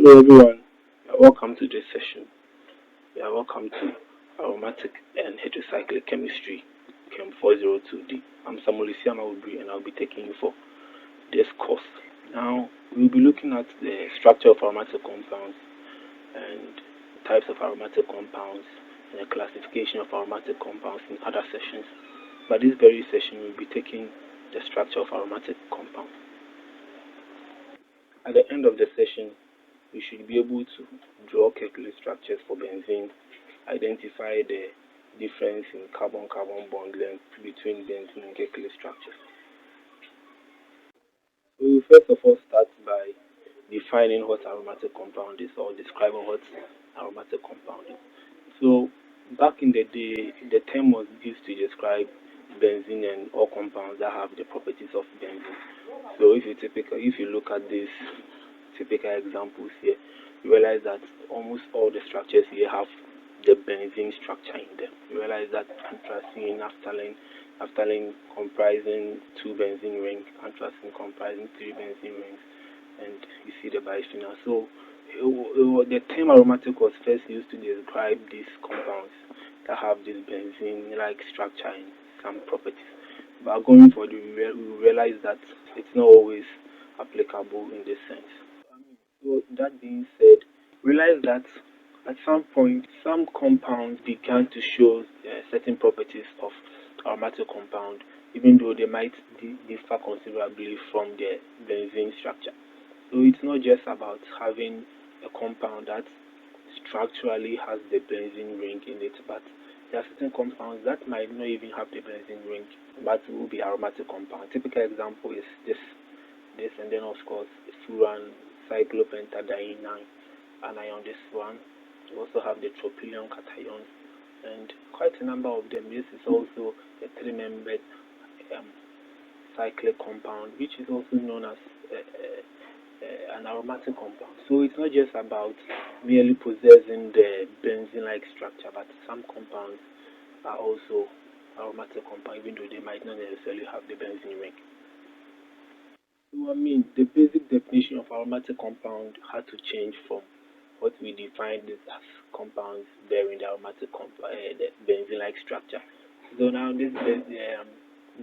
Hello everyone, welcome to this session. Welcome to Aromatic and Heterocyclic Chemistry, Chem 402D. I'm Samuel Isiama and I'll be taking you for this course. Now, we'll be looking at the structure of aromatic compounds and types of aromatic compounds and the classification of aromatic compounds in other sessions. But this very session, we'll be taking the structure of aromatic compounds. At the end of the session, we should be able to draw calculate structures for benzene, identify the difference in carbon-carbon bond length between benzene and calculate structures. We will first of all start by defining what aromatic compound is, or describing what aromatic compound is. So back in the day, the term was used to describe benzene and all compounds that have the properties of benzene. So if you look at these typical examples here, you realize that almost all the structures here have the benzene structure in them. You realize that anthracene, naphthalene comprising 2 benzene rings, anthracene comprising 3 benzene rings, and you see the bisphenol. So the term aromatic was first used to describe these compounds that have this benzene-like structure and some properties. But going forward, we realize that it's not always applicable in this sense. So that being said, realize that at some point, some compounds began to show certain properties of aromatic compound, even though they might differ considerably from the benzene structure. So it's not just about having a compound that structurally has the benzene ring in it, but there are certain compounds that might not even have the benzene ring, but will be aromatic compound. Typical example is this, and then of course furan, cyclopentadiene anion. This one, you also have the tropylium cations, and quite a number of them. This is also a 3-membered cyclic compound, which is also known as an aromatic compound. So it's not just about merely possessing the benzene-like structure, but some compounds are also aromatic compounds, even though they might not necessarily have the benzene ring. So the basic definition of aromatic compound had to change from what we defined as compounds bearing the aromatic the benzene-like structure. So now this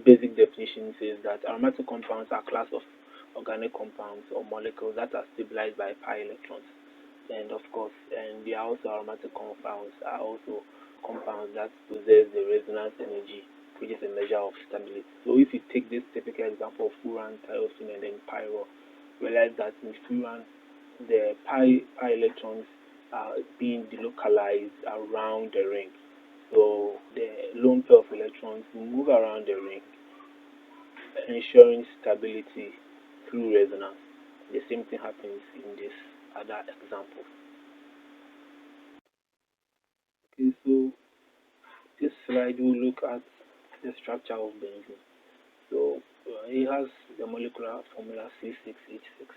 basic definition says that aromatic compounds are a class of organic compounds or molecules that are stabilized by pi electrons. And of course, they are also aromatic compounds are also compounds that possess the resonance energy, which is a measure of stability. So if you take this typical example of furan, tyrosine, and then pyro, realize that in furan, the pi electrons are being delocalized around the ring. So the lone pair of electrons move around the ring, ensuring stability through resonance. The same thing happens in this other example. Okay, so this slide will look at the structure of benzene. So it has the molecular formula C6H6,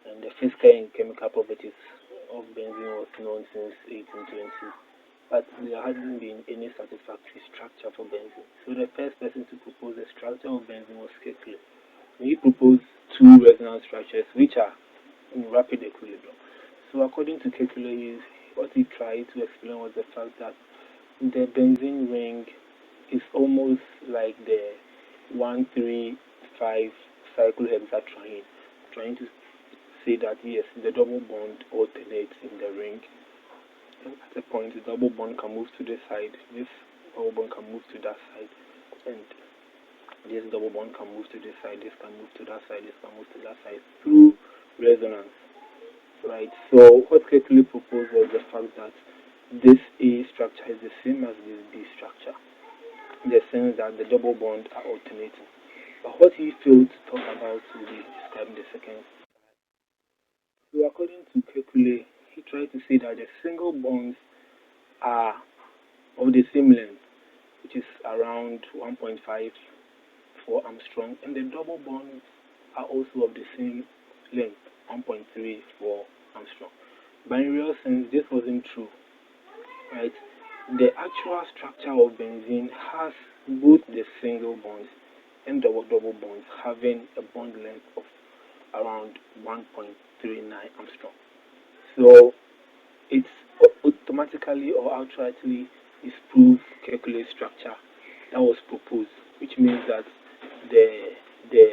and the physical and chemical properties of benzene was known since 1820, but there hasn't been any satisfactory structure for benzene. So the first person to propose the structure of benzene was Kekule. He proposed 2 resonance structures which are in rapid equilibrium. So according to Kekule, what he tried to explain was the fact that the benzene ring is almost like the 1,3,5 cyclohexatriene, trying to say that yes, the double bond alternates in the ring. And at a point, the double bond can move to this side, this double bond can move to that side, and this double bond can move to this side, this can move to that side, this can move to that side through resonance. Right. So what Kekule proposed was the fact that this A structure is the same as this B structure, in the sense that the double bonds are alternating. But what he failed to talk about will be describing the second. So according to Kekule, he tried to say that the single bonds are of the same length, which is around 1.54 Armstrong, and the double bonds are also of the same length, 1.34 Armstrong. But in real sense, this wasn't true, right? The actual structure of benzene has both the single bonds and the double bonds having a bond length of around 1.39 Armstrong. So it's automatically or outrightly disprove calculate structure that was proposed, which means that the the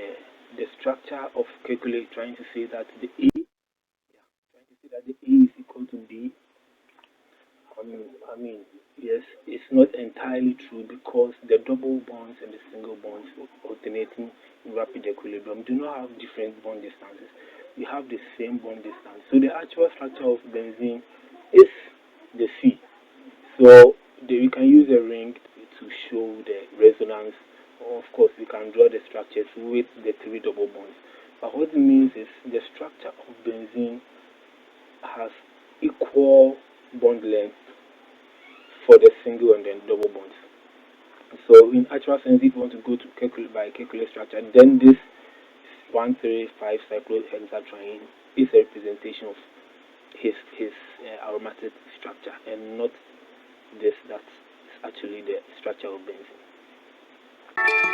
the structure of calculate trying to say that the A, yeah, trying to say that the A is equal to B. I mean, yes, it's not entirely true because the double bonds and the single bonds alternating in rapid equilibrium do not have different bond distances. We have the same bond distance. So the actual structure of benzene is the C. So we can use a ring to show the resonance. Or of course, we can draw the structures with the three double bonds. But what it means is the structure of benzene has equal bond length for the single and then double bonds. So in actual sense, if you want to go to calculate by calculate structure, then this 135 cyclohexatriene is a representation of his aromatic structure and not this that's actually the structure of benzene.